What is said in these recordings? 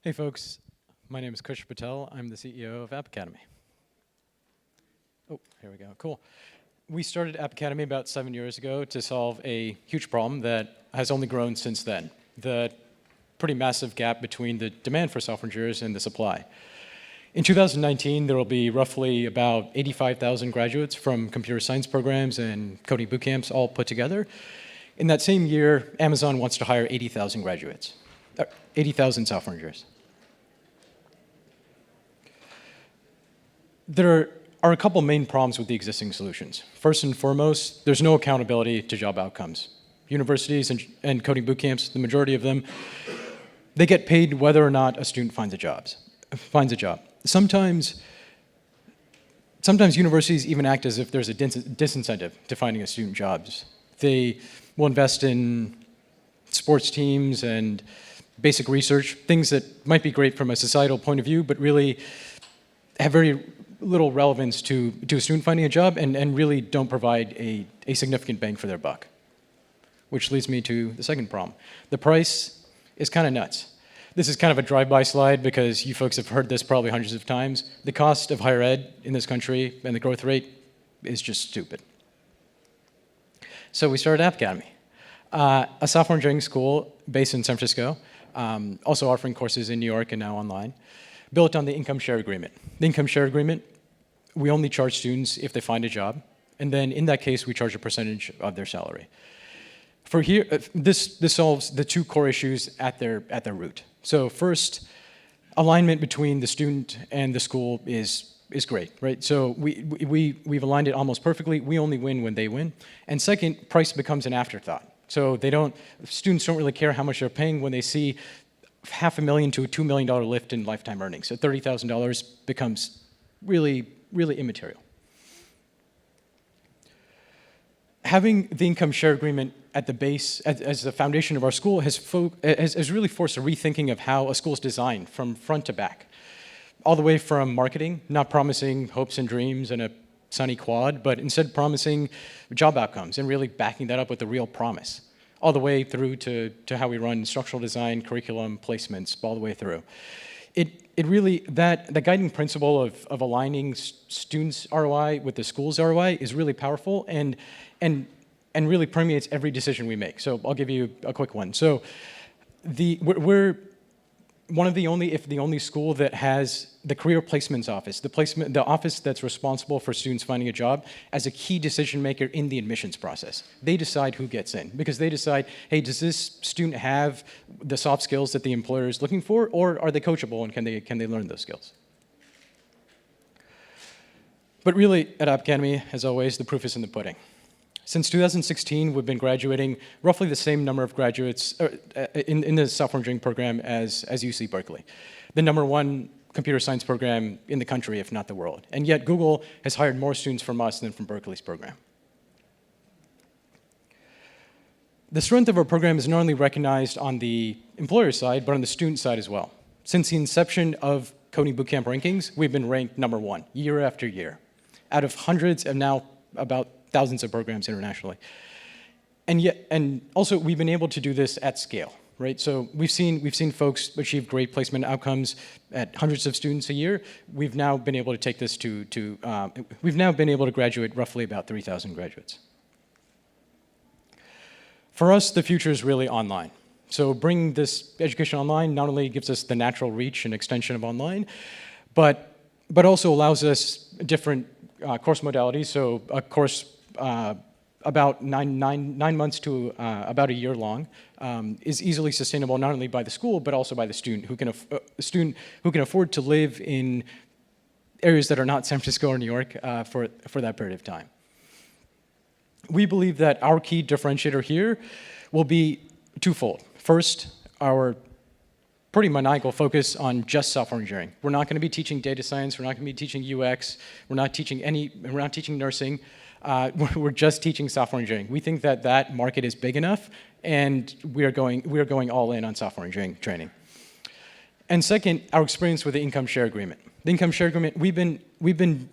Hey folks, my name is Kush Patel. I'm the CEO of App Academy. Oh, here we go, cool. We started App Academy about 7 years ago to solve a huge problem that has only grown since then. The pretty massive gap between the demand for software engineers and the supply. In 2019, there will be roughly about 85,000 graduates from computer science programs and coding bootcamps all put together. In that same year, Amazon wants to hire 80,000 graduates, 80,000 software engineers. There are a couple main problems with the existing solutions. First and foremost, there's no accountability to job outcomes. Universities and coding bootcamps, the majority of them, they get paid whether or not a student finds a job. Sometimes universities even act as if there's a disincentive to finding a student jobs. They will invest in sports teams and basic research, things that might be great from a societal point of view, but really have very little relevance to a student finding a job and really don't provide a significant bang for their buck. Which leads me to the second problem. The price is kind of nuts. This is kind of a drive-by slide because you folks have heard this probably hundreds of times. The cost of higher ed in this country and the growth rate is just stupid. So we started App Academy, a software engineering school based in San Francisco, also offering courses in New York and now online, built on the income share agreement. The income share agreement, we only charge students if they find a job, and then in that case, we charge a percentage of their salary. For here, this solves the two core issues at their root. So first, alignment between the student and the school is great, right? So we've aligned it almost perfectly. We only win when they win. And second, price becomes an afterthought. So students don't really care how much they're paying when they see $500,000 to a $2 million lift in lifetime earnings. So $30,000 becomes really, really immaterial. Having the income share agreement at the base, as the foundation of our school, has really forced a rethinking of how a school is designed from front to back. All the way from marketing, not promising hopes and dreams and a sunny quad, but instead promising job outcomes and really backing that up with a real promise. All the way through to how we run instructional design, curriculum, placements, all the way through. It really, the guiding principle of aligning students' ROI with the school's ROI is really powerful and really permeates every decision we make. So I'll give you a quick one. So we're one of the only, if the only school that has the career placements office, the office that's responsible for students finding a job as a key decision maker in the admissions process. They decide who gets in because they decide, hey, does this student have the soft skills that the employer is looking for, or are they coachable and can they learn those skills? But really, at App Academy, as always, the proof is in the pudding. Since 2016, we've been graduating roughly the same number of graduates in the software engineering program as UC Berkeley, the #1 computer science program in the country, if not the world. And yet Google has hired more students from us than from Berkeley's program. The strength of our program is not only recognized on the employer side, but on the student side as well. Since the inception of coding bootcamp rankings, we've been ranked #1 year after year, out of hundreds and now about thousands of programs internationally. And also we've been able to do this at scale, right? So we've seen folks achieve great placement outcomes at hundreds of students a year. We've now been able to take this we've now been able to graduate roughly about 3,000 graduates. For us, the future is really online. So bringing this education online not only gives us the natural reach and extension of online, but also allows us different course modalities. So a course about nine months to about a year long is easily sustainable not only by the school but also by the student who can afford to live in areas that are not San Francisco or New York for that period of time. We believe that our key differentiator here will be twofold. First, our pretty maniacal focus on just software engineering. We're not going to be teaching data science. We're not going to be teaching UX. We're not teaching nursing. We're just teaching software engineering. We think that market is big enough, and we are going all in on software engineering training. And second, our experience with the income share agreement. The income share agreement, we've been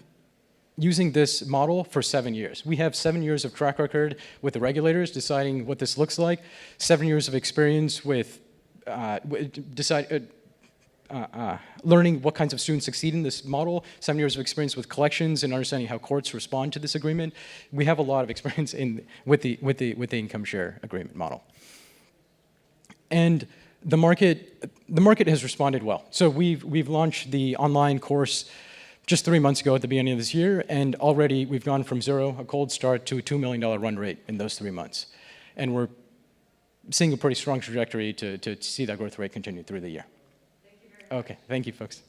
using this model for 7 years. We have 7 years of track record with the regulators deciding what this looks like, 7 years of experience with learning what kinds of students succeed in this model, 7 years of experience with collections and understanding how courts respond to this agreement. We have a lot of experience with the income share agreement model. And the market has responded well. So we've launched the online course just 3 months ago at the beginning of this year, and already we've gone from zero, a cold start, to a $2 million run rate in those 3 months. And we're seeing a pretty strong trajectory to see that growth rate continue through the year. Thank you very much. Okay, thank you, folks.